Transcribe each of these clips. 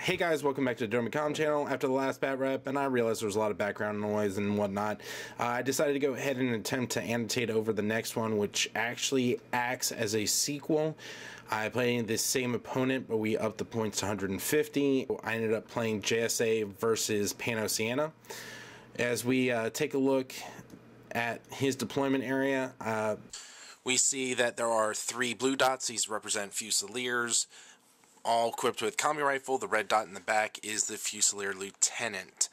Hey guys, welcome back to the doremicom channel. After the last Batrep, and I realized there was a lot of background noise and whatnot, I decided to go ahead and attempt to annotate over the next one, which actually acts as a sequel. I played the same opponent, but we upped the points to 150. I ended up playing Jsa versus Panoceania. As we take a look at his deployment area, we see that there are 3 blue dots. These represent Fusiliers, all equipped with Combi rifle. The red dot in the back is the Fusilier Lieutenant.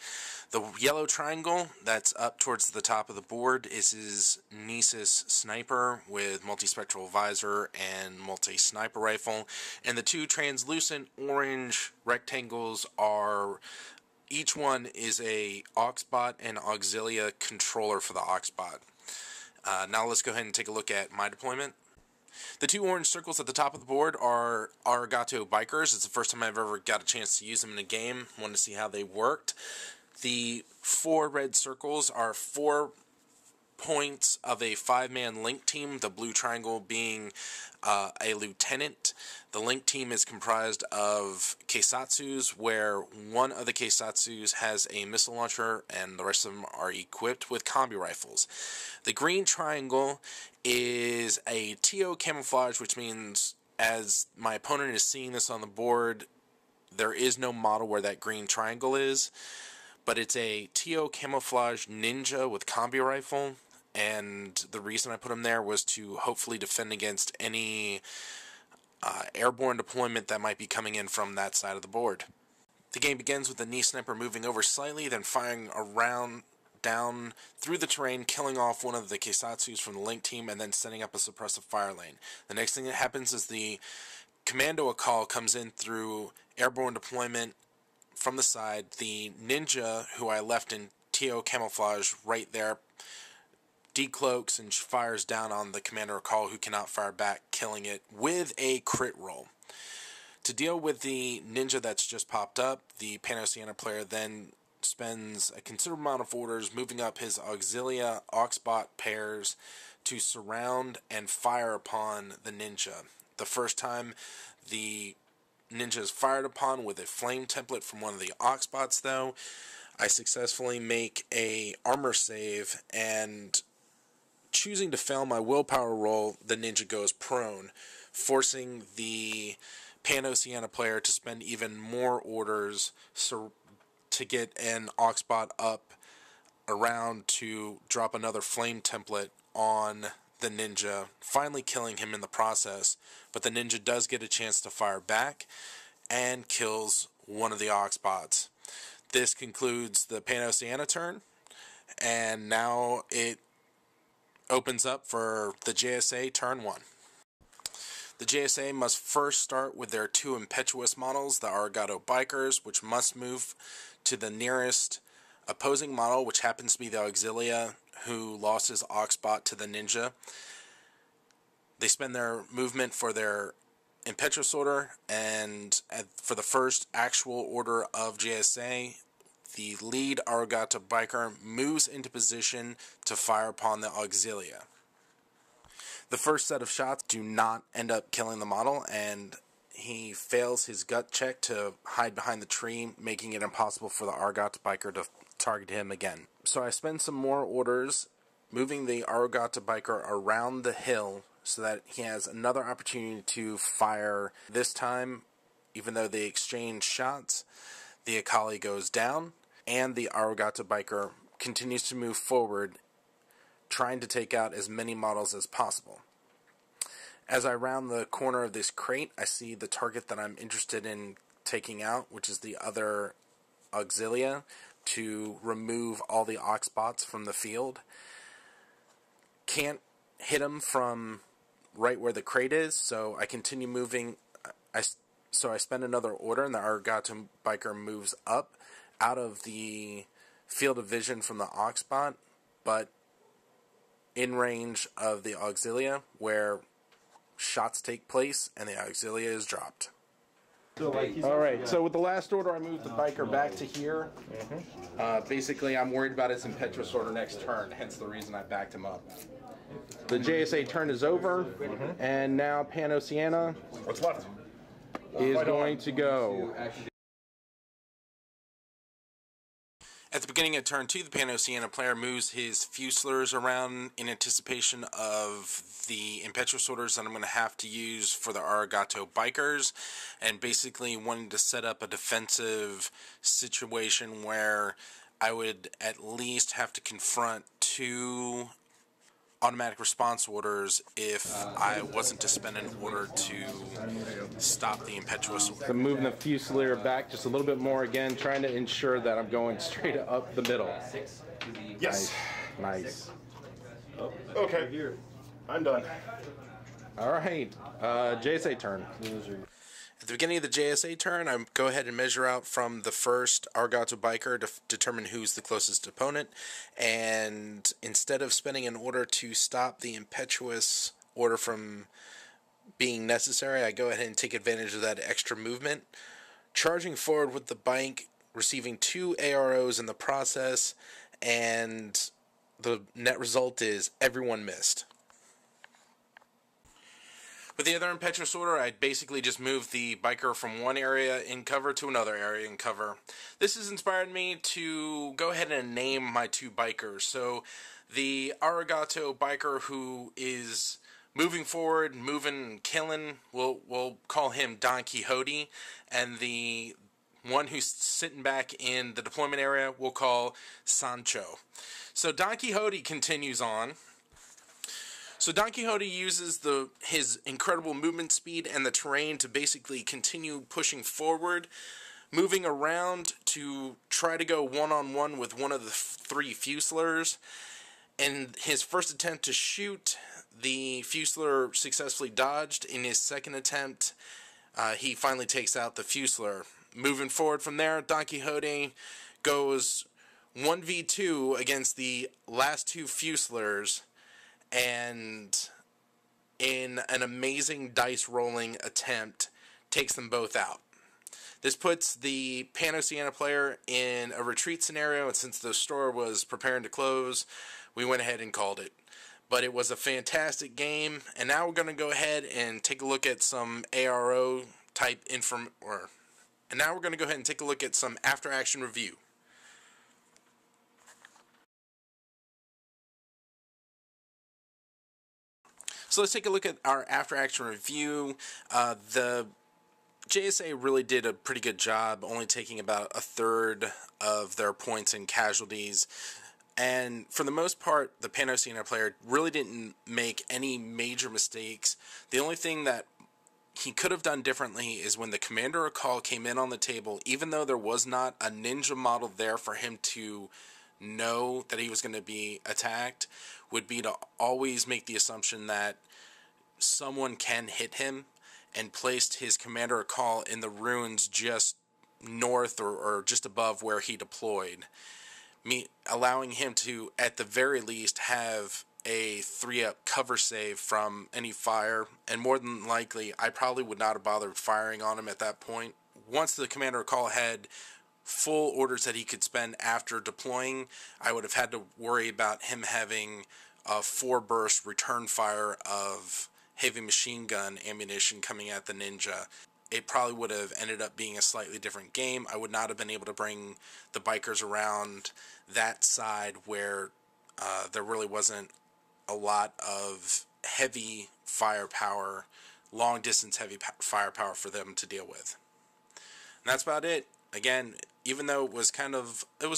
The yellow triangle that's up towards the top of the board is his Nesis sniper with multispectral visor and multi-sniper rifle. And the 2 translucent orange rectangles are, each one is a AUXBot and AUXILIA controller for the AUXBot. Now let's go ahead and take a look at my deployment. The 2 orange circles at the top of the board are Arigato Bikers. It's the first time I've ever got a chance to use them in a game. Wanted to see how they worked. The 4 red circles are 4 points of a 5-man link team, the blue triangle being a lieutenant. The link team is comprised of Keisatsus, where one of the Keisatsus has a missile launcher and the rest of them are equipped with combi rifles. The green triangle is a TO camouflage, which means as my opponent is seeing this on the board, there is no model where that green triangle is, but it's a TO camouflage ninja with combi rifle. And the reason I put him there was to hopefully defend against any airborne deployment that might be coming in from that side of the board. The game begins with the knee sniper moving over slightly, then firing around down through the terrain, killing off one of the Keisatsus from the link team, and then setting up a suppressive fire lane. The next thing that happens is the COMANDO AKAL comes in through airborne deployment from the side. The ninja, who I left in TO camouflage right there, decloaks and fires down on the Commander AKAL, who cannot fire back, killing it with a crit roll. To deal with the ninja that's just popped up, the Panoceania player then spends a considerable amount of orders moving up his AUXILIA AUXBot pairs to surround and fire upon the ninja. The first time the ninja is fired upon with a flame template from one of the AUXBots, though, I successfully make a armor save, and choosing to fail my willpower roll, the ninja goes prone, forcing the Panoceania player to spend even more orders to get an AUXBot up around to drop another flame template on the ninja, finally killing him in the process. But the ninja does get a chance to fire back and kills one of the AUXBots. This concludes the Panoceania turn, and now it opens up for the Jsa turn 1. The Jsa must first start with their 2 Impetuous models, the Arigato Bikers, which must move to the nearest opposing model, which happens to be the AUXILIA, who lost his AUXBot to the ninja. They spend their movement for their Impetuous order, and for the first actual order of Jsa, the lead Arigato Biker moves into position to fire upon the AUXILIA. The first set of shots do not end up killing the model, and he fails his gut check to hide behind the tree, making it impossible for the Arigato Biker to target him again. So I spend some more orders moving the Arigato Biker around the hill so that he has another opportunity to fire. This time, even though they exchange shots, the AKAL goes down, and the Arigato Biker continues to move forward, trying to take out as many models as possible. As I round the corner of this crate, I see the target that I'm interested in taking out, which is the other AUXILIA, to remove all the AUXBots from the field. Can't hit him from right where the crate is, so I continue moving. So I spend another order, and the Arigato Biker moves up out of the field of vision from the AUXBot, but in range of the AUXILIA, where shots take place and the AUXILIA is dropped. Alright, so with the last order, I moved the Biker back to here. Basically, I'm worried about his Impetuous order next turn, hence the reason I backed him up. The Jsa turn is over, and now Panoceania is going to go. At the beginning of turn 2, the Panoceania player moves his Fusiliers around in anticipation of the Impetuous orders that I'm going to have to use for the Arigato Bikers, and basically wanting to set up a defensive situation where I would at least have to confront 2 automatic response orders if I wasn't to spend an order to stop the Impetuous order. So moving the Fusilier back just a little bit more again, trying to ensure that I'm going straight up the middle. Yes. Nice. Okay. I'm done. All right. Jsa Turn. At the beginning of the JSA turn, I go ahead and measure out from the first Arigato Biker to determine who's the closest opponent, and instead of spending an order to stop the Impetuous order from being necessary, I go ahead and take advantage of that extra movement, charging forward with the bike, receiving 2 AROs in the process, and the net result is everyone missed. With the other Impetuous order, I basically just moved the biker from one area in cover to another area in cover. This has inspired me to go ahead and name my 2 bikers. So the Arigato biker who is moving forward, moving and killing, we'll call him Don Quixote, and the one who's sitting back in the deployment area we'll call Sancho. So Don Quixote continues on. So Don Quixote uses his incredible movement speed and the terrain to basically continue pushing forward, moving around to try to go one-on-one with one of the 3 Fusiliers. In his first attempt to shoot, the Fusilier successfully dodged. In his second attempt, he finally takes out the Fusilier. Moving forward from there, Don Quixote goes 1v2 against the last 2 Fusiliers, and in an amazing dice rolling attempt takes them both out. This puts the Panoceania player in a retreat scenario, and since the store was preparing to close, we went ahead and called it. But it was a fantastic game, and now we're going to go ahead and take a look at some ARO type and now we're going to go ahead and take a look at some after action review. So let's take a look at our after-action review. The JSA really did a pretty good job, only taking about a third of their points in casualties. And for the most part, the Panoceania player really didn't make any major mistakes. The only thing that he could have done differently is when the Commander AKAL came in on the table, even though there was not a ninja model there for him to know that he was going to be attacked, would be to always make the assumption that someone can hit him, and placed his Commander AKAL in the ruins just north or just above where he deployed, allowing him to at the very least have a 3-up cover save from any fire, and more than likely I probably would not have bothered firing on him at that point. Once the Commander AKAL had full orders that he could spend after deploying, I would have had to worry about him having a 4-burst return fire of heavy machine gun ammunition coming at the ninja. It probably would have ended up being a slightly different game. I would not have been able to bring the bikers around that side where there really wasn't a lot of heavy firepower, long distance heavy firepower for them to deal with. And that's about it. Again, even though it was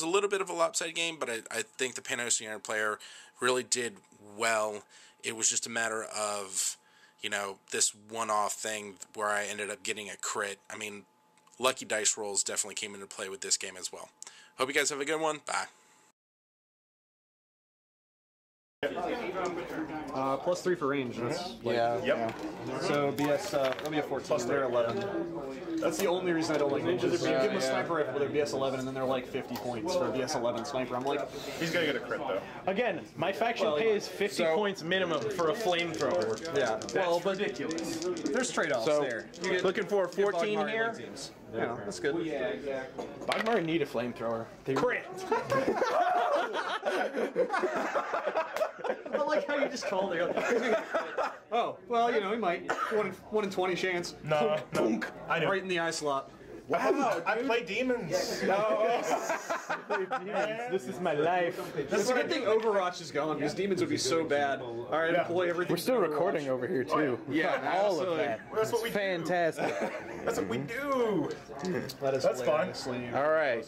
a little bit of a lopsided game, but I think the Panoceania player really did well. It was just a matter of, this one-off thing where I ended up getting a crit. I mean, lucky dice rolls definitely came into play with this game as well. Hope you guys have a good one. Bye. +3 for range. That's Yeah. Yep. So BS, that'll be a 14. Plus They're 11. That's the only reason I don't like ninjas. If you give them a sniper rifle with their BS 11, and then they're like 50 points for a BS 11 sniper. I'm like, He's gonna get a crit though. Again, my faction pays 50 points minimum for a flamethrower. yeah. Well, but ridiculous. There's trade-offs there. You get, Looking for a 14 here. teams. Yeah, that's good. Bogmar need a flamethrower. Crit! I like how you just called it. Oh, well, he might. 1 in 20 chance. No, I know. Right in the eye slot. Wow, I play demons. This is my life. It's a good thing Overwatch is gone, because demons would be so bad. Alright, deploy everything. We're still recording over here too. Yeah, All of that. That's what we Fantastic. do. That's what we do. That is That's fun. hilariously- All right.